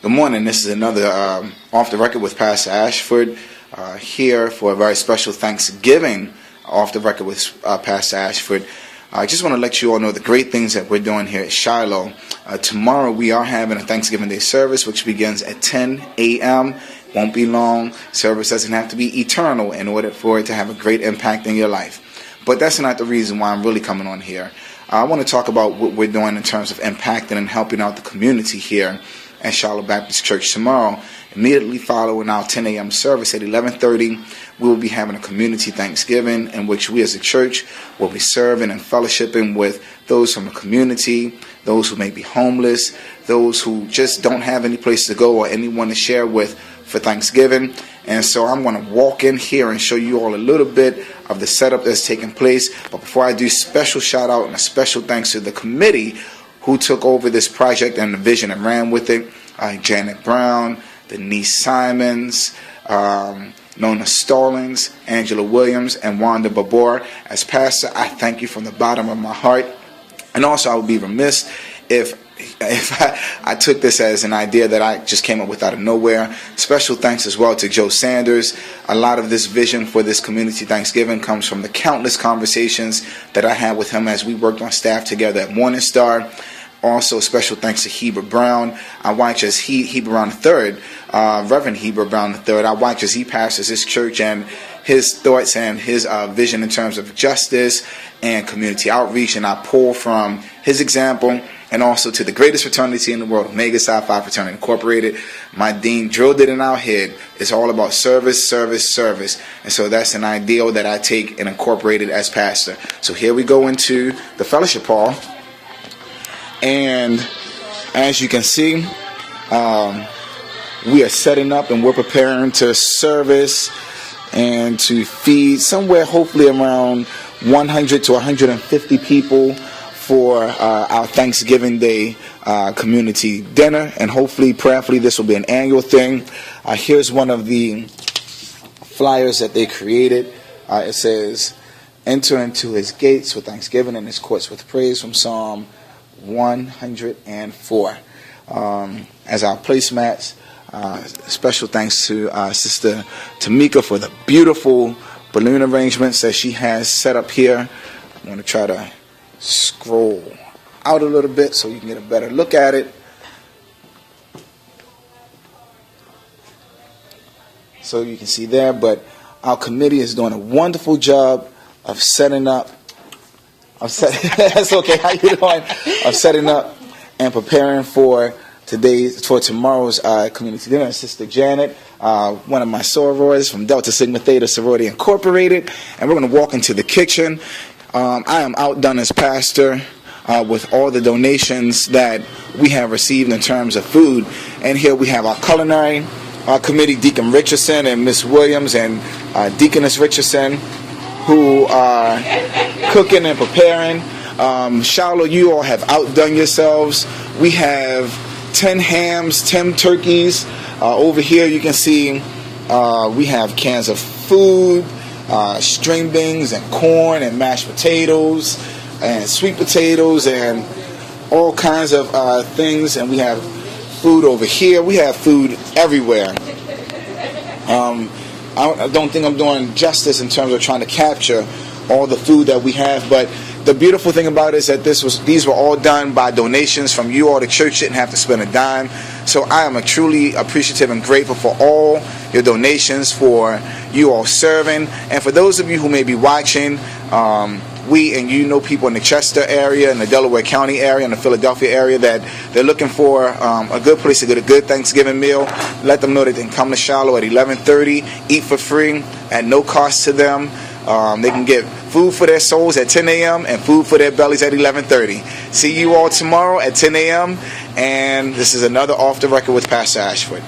Good morning. This is another Off the Record with Pastor Ashford here for a very special Thanksgiving Off the Record with Pastor Ashford. I just want to let you all know the great things that we're doing here at Shiloh. Tomorrow we are having a Thanksgiving Day service which begins at 10 a.m. Won't be long. Service doesn't have to be eternal in order for it to have a great impact in your life. But that's not the reason why I'm really coming on here. I want to talk about what we're doing in terms of impacting and helping out the community here at Shiloh Baptist Church tomorrow. Immediately following our 10 a.m. service at 11:30, we will be having a community Thanksgiving in which we as a church will be serving and fellowshipping with those from the community, those who may be homeless, those who just don't have any place to go or anyone to share with for Thanksgiving. And so I'm going to walk in here and show you all a little bit of the setup that's taking place. But before I do, special shout out and a special thanks to the committee who took over this project and the vision and ran with it. Janet Brown, Denise Simons, Nona Stallings, Angela Williams, and Wanda Babor. As pastor, I thank you from the bottom of my heart. And also, I would be remiss if I took this as an idea that I just came up with out of nowhere. Special thanks as well to Joe Sanders. A lot of this vision for this community Thanksgiving comes from the countless conversations that I had with him as we worked on staff together at Morning Star. Also, special thanks to Heber Brown. I watch as Heber Brown III, Reverend Heber Brown III. I watch as he pastors his church and his thoughts and his vision in terms of justice and community outreach. And I pull from his example, and also to the greatest fraternity in the world, Omega Psi Phi Fraternity Incorporated. My dean drilled it in our head. It's all about service, service, service. And so that's an ideal that I take and incorporate it as pastor. So here we go into the fellowship hall. And as you can see, we are setting up and we're preparing to service and to feed somewhere hopefully around 100 to 150 people for our Thanksgiving Day community dinner. And hopefully, prayerfully, this will be an annual thing. Here's one of the flyers that they created. It says, "Enter into his gates with thanksgiving and his courts with praise," from Psalm 104. As our placemats, special thanks to Sister Tamika for the beautiful balloon arrangements that she has set up here. I'm going to try to scroll out a little bit so you can get a better look at it. So you can see there, but our committee is doing a wonderful job of setting up. That's okay. How you doing? Of setting up and preparing for tomorrow's community dinner. Sister Janet, one of my sorors from Delta Sigma Theta Sorority Incorporated, and we're going to walk into the kitchen. I am outdone as pastor with all the donations that we have received in terms of food. And here we have our culinary committee, Deacon Richardson and Miss Williams and Deaconess Richardson, who are cooking and preparing. Shiloh, you all have outdone yourselves. We have 10 hams, 10 turkeys. Over here you can see we have cans of food, string beans and corn and mashed potatoes and sweet potatoes and all kinds of things. And we have food over here. We have food everywhere. I don't think I'm doing justice in terms of trying to capture all the food that we have, but the beautiful thing about it is that these were all done by donations from you all. The church didn't have to spend a dime. So I am truly appreciative and grateful for all your donations, for you all serving. And for those of you who may be watching, people in the Chester area, in the Delaware County area, in the Philadelphia area that they're looking for a good place to get a good Thanksgiving meal. Let them know that they can come to Shiloh at 11:30, eat for free at no cost to them. They can get food for their souls at 10 a.m. and food for their bellies at 11:30. See you all tomorrow at 10 a.m. And this is another Off the Record with Pastor Ashford.